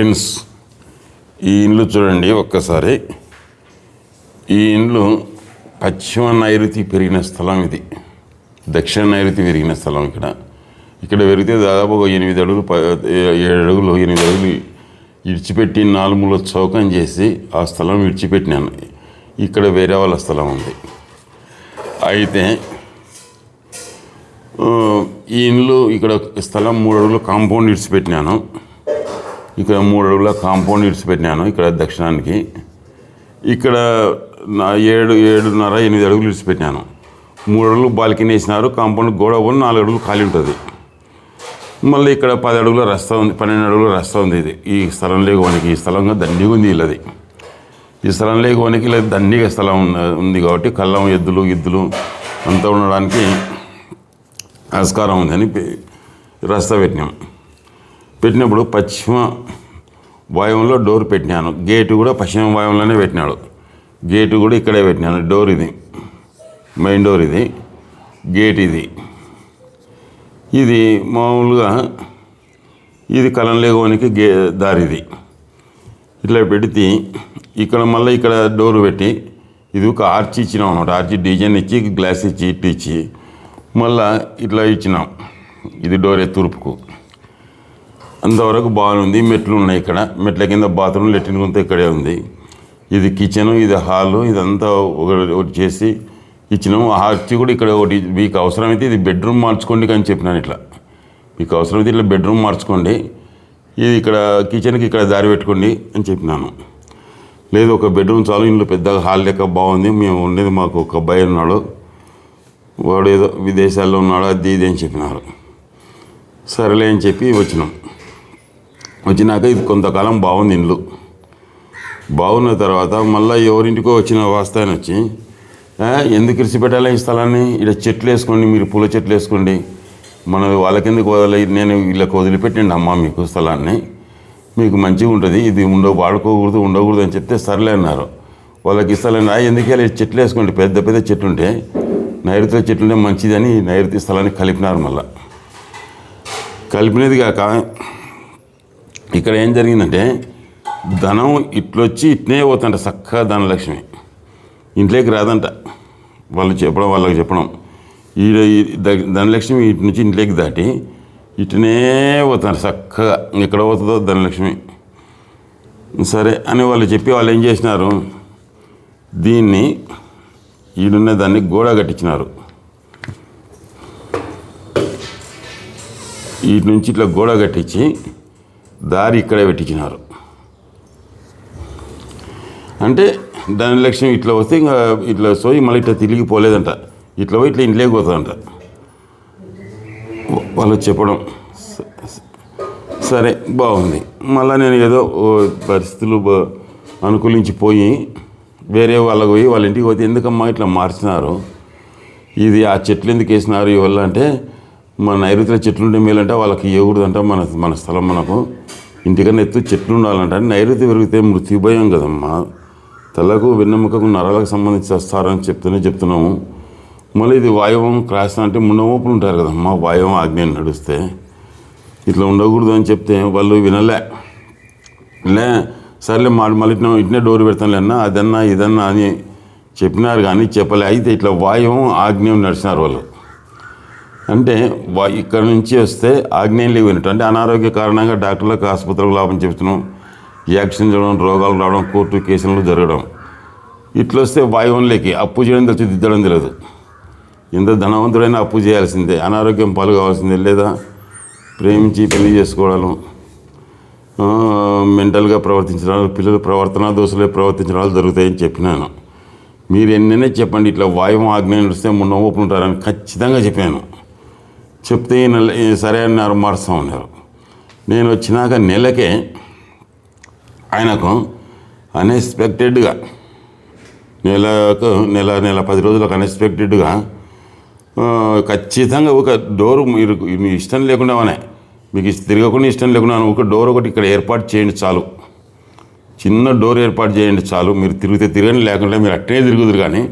Friends, ఈ ఇండ్లు చూడండి ఒక్కసారి. ఈ ఇండ్లు పశ్చిమ నైరుతి పెరిగిన స్థలం. ఇది దక్షిణ నైరుతి పెరిగిన స్థలం. ఇక్కడ పెరిగితే దాదాపు 8 అడుగులు 7 అడుగులు 8 అడుగులు ఇడిచిపెట్టి 4 మూల చౌకం చేసి ఆ స్థలం విడిచిపెట్టినాను. ఇక్కడ వేరే వాళ్ళ స్థలం ఉంది. అయితే ఈ ఇండ్లు ఇక్కడ స్థలం 3 అడుగులు కాంపౌండ్ ఇడిచిపెట్టినాను. ఇక్కడ 3 అడుగుల కాంపౌండ్ ఇడిచిపెట్టినాను. ఇక్కడ దక్షిణానికి ఇక్కడ 7.5 8 అడుగులు ఇడిచిపెట్టినాను. 3 అడుగులు బాల్కనీ వేసినారు. కాంపౌండ్ గోడ 4 అడుగులు ఖాళీ ఉంటుంది. మళ్ళీ ఇక్కడ 10 అడుగుల రస్తా ఉంది, 12 అడుగుల రస్తా ఉంది. ఇది ఈ స్థలం లేకపోనికి ఈ స్థలంగా దండిగా ఉంది. ఇల్లది ఈ స్థలం లేకపోనికి ఇలా దండిగా స్థలం ఉంది కాబట్టి కళ్ళం ఎద్దులు గిద్దులు అంతా ఉండడానికి ఆస్కారం ఉందని రస్తా పెట్టినప్పుడు పశ్చిమ వాయువులో డోర్ పెట్టినాను. గేటు కూడా పశ్చిమ వాయువులోనే పెట్టినాడు. గేటు కూడా ఇక్కడే పెట్టినాను. డోర్ ఇది మెయిన్ డోర్, ఇది గేట్. ఇది మామూలుగా ఇది కలం లేకోనికి దారిది. ఇట్లా పెడితే ఇక్కడ మళ్ళీ ఇక్కడ డోర్ పెట్టి ఇది ఒక ఆర్చి ఇచ్చినాం అనమాట. ఆర్చి డిజైన్ ఇచ్చి గ్లాస్ ఇచ్చి ఇచ్చి మళ్ళా ఇట్లా ఇచ్చినాం. ఇది డోరే తూర్పుకు. అంతవరకు బాగుంది. మెట్లు ఉన్నాయి. ఇక్కడ మెట్ల కింద బాత్రూమ్ లెట్రిన్ కొంత ఇక్కడే ఉంది. ఇది కిచెను, ఇది హాలు, ఇదంతా ఒకటి చేసి ఇచ్చినాము. ఆర్చి కూడా ఇక్కడ ఒకటి మీకు అవసరమైతే ఇది బెడ్రూమ్ మార్చుకోండి అని చెప్పినాను. ఇట్లా మీకు అవసరమైతే ఇట్లా బెడ్రూమ్ మార్చుకోండి, ఇది ఇక్కడ కిచెన్కి ఇక్కడ దారి పెట్టుకోండి అని చెప్పినాను. లేదు ఒక బెడ్రూమ్ చాలు, ఇంట్లో పెద్దగా హాల్ లెక్క బాగుంది. మేము ఉండేది మాకు ఒక అబ్బాయి ఉన్నాడు, వాడు ఏదో విదేశాల్లో ఉన్నాడు, అది ఇది అని చెప్పినారు. సరేలే అని చెప్పి వచ్చినాక ఇది కొంతకాలం బాగుంది. ఇండ్లు బాగున్న తర్వాత మళ్ళీ ఎవరింటికో వచ్చిన వాస్తాయన వచ్చి ఎందుకు ఇరిచిపెట్టాలి ఈ స్థలాన్ని, ఇక్కడ చెట్లు వేసుకోండి, మీరు పూల చెట్లు వేసుకోండి, మన వాళ్ళకెందుకు వదల, నేను వీళ్ళకి వదిలిపెట్టండి అమ్మ మీకు స్థలాన్ని, మీకు మంచిగా ఉంటుంది, ఇది వాడుకోకూడదు ఉండకూడదు అని చెప్తే సర్లే అన్నారు. వాళ్ళకి స్థలాన్ని ఎందుకు వెళ్ళి చెట్లు వేసుకోండి, పెద్ద పెద్ద చెట్లు ఉంటే నైరుతి చెట్లు ఉంటే మంచిదని నైరుతి స్థలాన్ని కలిపినారు. మళ్ళీ కలిపినది కాక ఇక్కడ ఏం జరిగిందంటే ధనం ఇట్లొచ్చి ఇట్నే పోతుంట చక్కగా ధనలక్ష్మి ఇంట్లోకి రాదంట. వాళ్ళకి చెప్పడం ధనలక్ష్మి ఇటు నుంచి ఇంట్లోకి దాటి ఇటునే పోతారు చక్కగా. ఎక్కడ పోతుందో ధనలక్ష్మి. సరే అని వాళ్ళు చెప్పి వాళ్ళు ఏం చేసినారు, దీన్ని ఈడున్న దాన్ని గోడ కట్టించినారు. వీటి నుంచి ఇట్లా గోడ కట్టించి దారి ఇక్కడే పెట్టించినారు. అంటే ధనలక్ష్మి ఇట్లా వస్తే ఇంకా ఇట్లా సోయి మళ్ళీ ఇట్లా తిరిగిపోలేదంట, ఇట్లా పోయి ఇట్లా ఇంట్లోకి పోతుందంట. వాళ్ళు చెప్పడం సరే బాగుంది. మళ్ళీ నేను ఏదో పరిస్థితులు అనుకూలించిపోయి వేరే వాళ్ళకి పోయి వాళ్ళ ఇంటికి పోతే ఎందుకమ్మా ఇట్లా మార్చినారు, ఇది ఆ చెట్లు ఎందుకు వేసినారు ఇవల్ల అంటే, మన నైరుతిలో చెట్లు ఉంటే మేలంటే వాళ్ళకి ఇవ్వకూడదంట, మన స్థలం మనకు ఇంటికన్నా ఎత్తు చెట్లు ఉండాలంట. నైరుతి పెరిగితే మృత్యుభయం కదమ్మా, తలకు వెన్నెముకకు నరాలకు సంబంధించి వస్తారని చెప్తున్నాము. మళ్ళీ ఇది వాయువం క్రాస్ అంటే ముండమోపులు ఉంటారు కదమ్మా, వాయువం ఆగ్నేయం నడుస్తే ఇట్లా ఉండకూడదు అని చెప్తే వాళ్ళు వినలే. సర్లే మళ్ళీ ఇట్నే డోర్ పెడతానులే అన్నా, అదన్నా ఇదన్నా అని చెప్పినారు కానీ చెప్పలే. అయితే ఇట్లా వాయువం ఆగ్నేయం నడిచినారు వాళ్ళు. అంటే ఇక్కడ నుంచి వస్తే ఆగ్నేయం లేవినట్టు, అంటే అనారోగ్య కారణంగా డాక్టర్లకు ఆసుపత్రులకు లాభం చెప్తున్నాం, యాక్సిడెంట్ చేయడం, రోగాలు రావడం, కోర్టు కేసులు జరగడం. ఇట్లా వస్తే వాయువంలోకి అప్పు చేయడం తెలిసి దిద్దడం తెలియదు. ఎంత ధనవంతుడైనా అప్పు చేయాల్సిందే, అనారోగ్యం పాలు కావాల్సిందే, లేదా ప్రేమించి పెళ్లి చేసుకోవడం, మెంటల్గా ప్రవర్తించడం, పిల్లలు ప్రవర్తన దోషులే ప్రవర్తించడం జరుగుతాయని చెప్పినాను. మీరు ఎన్నైనా చెప్పండి, ఇట్లా వాయువం ఆగ్నేయం నడిస్తే మొన్న ఓపెన్ ఉంటారని ఖచ్చితంగా చెప్పాను. చెప్తే సరే అన్నారు, మారుస్తాం అన్నారు. నేను వచ్చినాక నెలకే ఆయనకు అన్ఎక్స్పెక్టెడ్గా నెల 10 రోజులకు అన్ఎక్స్పెక్టెడ్గా ఖచ్చితంగా ఒక డోరు మీరు మీ ఇష్టం లేకుండానే, మీకు తిరగకుండా ఇష్టం లేకుండా ఒక డోర్ ఒకటి ఇక్కడ ఏర్పాటు చేయండి చాలు, చిన్న డోర్ ఏర్పాటు చేయండి చాలు, మీరు తిరిగితే తిరగండి, లేకుంటే మీరు అట్టనే తిరుగుదురు కానీ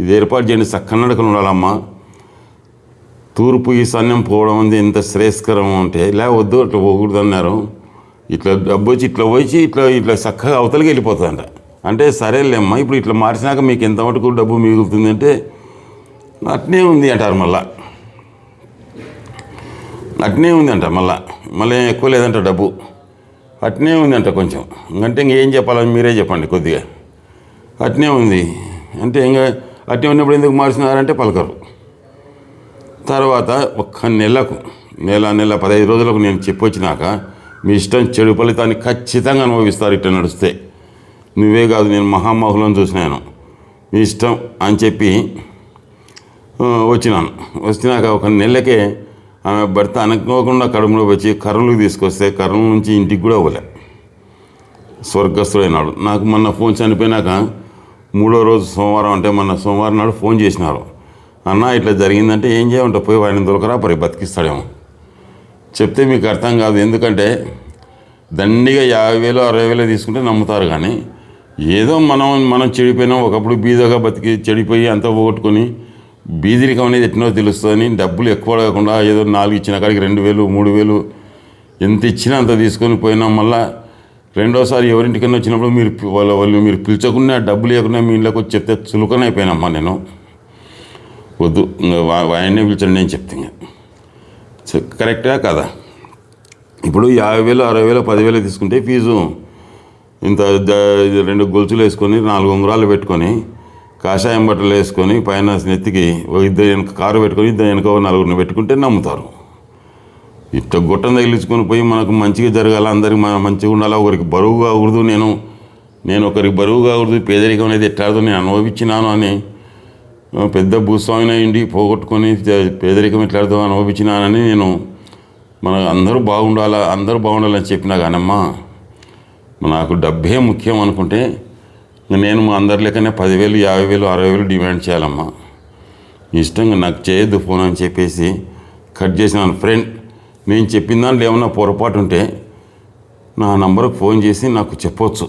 ఇది ఏర్పాటు చేయండి, చక్కనడకలు ఉండాలమ్మా. తూర్పు ఈశాన్యం పోవడం ఉంది ఎంత శ్రేయస్కరం అంటే, వద్దు అట్లా పోకూడదు అన్నారు. ఇట్లా డబ్బు వచ్చి ఇట్లా వచ్చి ఇట్లా ఇట్లా చక్కగా అవతలకి వెళ్ళిపోతుందంట. అంటే సరేలేమ్మా, ఇప్పుడు ఇట్లా మార్చినాక మీకు ఎంత మటుకు డబ్బు మిగులుతుందంటే అట్నే ఉంది అంటారు. అట్నే ఉంది అంట. మళ్ళీ ఎక్కువ లేదంట డబ్బు, అట్నే ఉంది అంట కొంచెం. అంటే ఇంకేం చెప్పాలని మీరే చెప్పండి కొద్దిగా. అట్నే ఉంది అంటే ఇంకా అట్నే ఉన్నప్పుడు ఎందుకు మార్చినారంటే పలకరు. తర్వాత ఒక్క నెల 15 రోజులకు నేను చెప్పొచ్చినాక మీ ఇష్టం చెడు ఫలితాన్ని ఖచ్చితంగా అనుభవిస్తారు ఇట్లా నడిస్తే. నువ్వే కాదు, నేను మహామహులను చూసినాను, మీ ఇష్టం అని చెప్పి వచ్చినాక ఒక నెలకే ఆమె భర్త అనుకోకుండా కడుపులో వచ్చి కర్నూలుకి తీసుకొస్తే కర్నూలు నుంచి ఇంటికి కూడా అవ్వలే, స్వర్గస్థుడైనాడు. నాకు మొన్న ఫోన్ చనిపోయినాక 3వ రోజు సోమవారం, అంటే మొన్న సోమవారం నాడు ఫోన్ చేసినారు. అన్న ఇట్లా జరిగిందంటే ఏం చేయమంటే పోయి వాడిని దొరకరా పరి బతికిస్తాడేమో. చెప్తే మీకు అర్థం కాదు, ఎందుకంటే దండిగా 50,000 60,000 తీసుకుంటే నమ్ముతారు. కానీ ఏదో మనం చెడిపోయినాం, ఒకప్పుడు బీదగా బతికి చెడిపోయి అంతా పోగొట్టుకొని బీదరికం అనేది ఎట్నో తెలుస్తుందని డబ్బులు ఎక్కువ కాకుండా ఏదో 4 ఇచ్చిన కాడికి 2,000 3,000 ఎంత ఇచ్చినా అంత తీసుకొని పోయినాం. మళ్ళీ రెండోసారి ఎవరింటికన్నా వచ్చినప్పుడు మీరు పిలిచకుండా డబ్బులు లేకుండా మీ ఇంట్లోకి వచ్చి చెప్తే చులకనైపోయినమ్మా నేను. వద్దు, ఆయన్నే పిలిచండి నేను చెప్తాను. కరెక్టా కదా? ఇప్పుడు 50,000 60,000 10,000 తీసుకుంటే ఫీజు ఇంత 2 గొలుసులు వేసుకొని 4 ఉంగరాలు పెట్టుకొని కాషాయం బట్టలు వేసుకొని పైన నెత్తికి ఇద్దరు కారు పెట్టుకొని ఇద్దరు వెనక 4 పెట్టుకుంటే నమ్ముతారు. ఇట్లా గొట్టం తగిలించుకొని పోయి మనకు మంచిగా జరగాల, అందరికి మంచిగా ఉండాలా, ఒకరికి బరువు కాకూడదు, నేను ఒకరికి బరువు కాకూడదు, పేదరికం అనేది ఎట్లాడదో నేను అనుభవించినాను అని పెద్ద భూస్వామిని అయ్యింది పోగొట్టుకొని పేదరికం ఎట్లాడదో అనుభవించినానని అందరూ బాగుండాలని చెప్పినా కానమ్మా, నాకు డబ్బే ముఖ్యం అనుకుంటే నేను అందరి లెక్కనే 10,000 50,000 60,000 డిమాండ్ చేయాలమ్మా. ఇష్టంగా నాకు చేయొద్దు ఫోన్ అని చెప్పేసి కట్ చేసినాను. ఫ్రెండ్, నేను చెప్పిన దాంట్లో ఏమన్నా పొరపాటు ఉంటే నా నంబర్కి ఫోన్ చేసి నాకు చెప్పొచ్చు.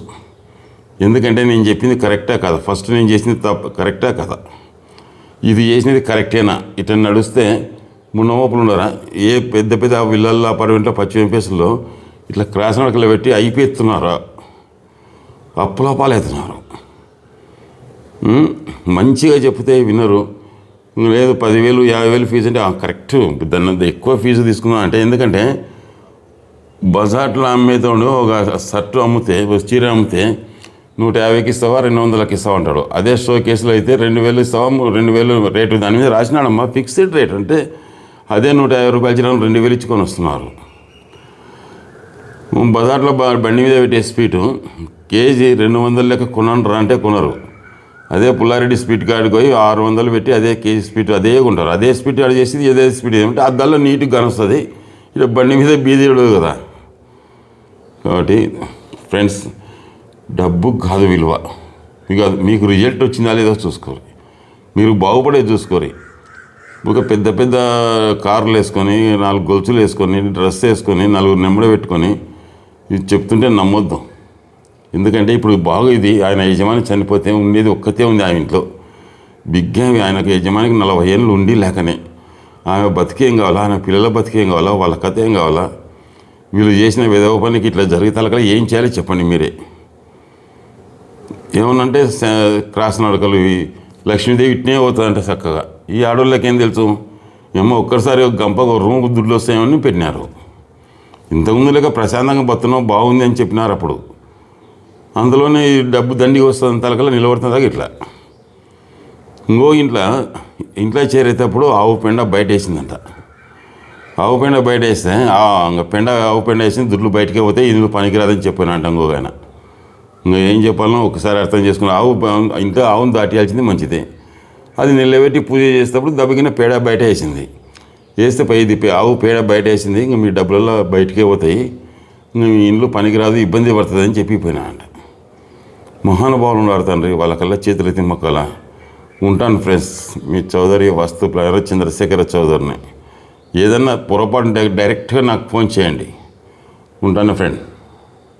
ఎందుకంటే నేను చెప్పింది కరెక్టా కదా, ఫస్ట్ నేను చేసింది కరెక్టా కదా, ఇది చేసినది కరెక్టేనా, ఇట్లా నడిస్తే మున్నోపులు ఉండరా? ఏ పెద్ద విల్లల్లో అపార్ట్మెంట్లో పశ్చిమ పేసుల్లో ఇట్లా క్రాస్ నడకలు పెట్టి అయిపోతున్నారు, అప్పులపాలవుతున్నారు. మంచిగా చెప్తే వినరు. లేదు 10,000 50,000 ఫీజు అంటే కరెక్ట్, దాన్ని ఎక్కువ ఫీజు తీసుకున్నాను అంటే. ఎందుకంటే బజార్లో అమ్మేతోడు ఒక షర్టు అమ్మితే, ఒక చీర అమ్మితే 150కి ఇస్తావా 200కి ఇస్తావా అంటాడు. అదే షో కేసులో అయితే 2,000 ఇస్తావా 2,000 రేటు దాని మీద రాసినాడమ్మా, ఫిక్స్డ్ రేట్. అంటే అదే 150 రూపాయలు ఇచ్చిన 2,000 ఇచ్చుకొని వస్తున్నారు. బజార్లో బండి మీద పెట్టే స్వీటు కేజీ 200 లెక్క కొనరా అంటే కొనరు. అదే పుల్లారెడ్డి స్వీట్ కాడికి పోయి 600 పెట్టి అదే కేజీ స్వీట్ అదే కొంటారు. అదే స్వీట్ ఆడ చేసేది అదే స్వీట్ ఏమంటే అద్దాల్లో నీట్గా కనొస్తుంది, ఇలా బండి మీద బీదీడు కదా. కాబట్టి ఫ్రెండ్స్, డబ్బు కాదు విలువ, మీకు రిజల్ట్ వచ్చిందా లేదో చూసుకోరు, మీరు బాగుపడేది చూసుకోరు. ఒక పెద్ద కార్లు వేసుకొని 4 గొలుసులు వేసుకొని డ్రెస్ వేసుకొని 4 నెంబర్ పెట్టుకొని ఇది చెప్తుంటే నమ్మొద్దు. ఎందుకంటే ఇప్పుడు బాగా ఇది ఆయన యజమాని చనిపోతే ఉండేది ఒక్కతే ఉంది ఆయన ఇంట్లో. ఆయనకు యజమానికి 40 ఏళ్ళు ఉండి లేకనే ఆమె బతికేం కావాలా, ఆమె పిల్లల బతికేం కావాలా, వాళ్ళ కథ ఏం కావాలా, వీళ్ళు చేసిన విధవ పనికి ఇట్లా జరుగుతాలక ఏం చేయాలి చెప్పండి మీరే. ఏమన్నంటే క్రాస్ నడకలు లక్ష్మీదేవి ఇట్నే అవుతుందంటే చక్కగా. ఈ ఆడోళ్ళకి ఏం తెలుసు, ఏమో ఒక్కసారి గంపగా రూమ్ దుడ్లు వస్తాయని పెట్టినారు. ఇంతకుముందు లేక ప్రశాంతంగా బతున్నావు బాగుంది అని చెప్పినారు. అప్పుడు అందులోనే ఈ డబ్బు దండిగా వస్తుంది తలకల్లా నిలబడుతుందా ఇట్లా. ఇంకో ఇంట్లో చేరేటప్పుడు ఆవు పెండ బయట వేసిందంట. ఆవు పెండ బయట వేస్తే ఆవు పెండ వేసింది, దుడ్లు బయటకే పోతే ఇది పనికిరాదని చెప్పానంట ఇంకొక ఆయన. ఇంకా ఏం చెప్పాలనో ఒకసారి అర్థం చేసుకుని ఇంట్లో ఆవును దాటియాల్సింది మంచిదే. అది నిలబెట్టి పూజ చేసేటప్పుడు దబ్బకిన పేడ బయట వేసింది, వేస్తే ఆవు పేడ బయట వేసింది, ఇంకా మీ డబ్బులలో బయటకే పోతాయి, ఇంకా మీ ఇంట్లో పనికిరాదు, ఇబ్బంది పడుతుంది అని చెప్పిపోయినా అంట. మహానుభావులు ఉన్నారు తండ్రి, వాళ్ళకల్లా చేతులెత్తి మొక్కల. ఉంటాను ఫ్రెండ్స్, మీ చౌదరి వాస్తు ప్లానర్ చంద్రశేఖర చౌదరిని. ఏదన్నా పొరపాటు డైరెక్ట్గా నాకు ఫోన్ చేయండి. ఉంటాను ఫ్రెండ్.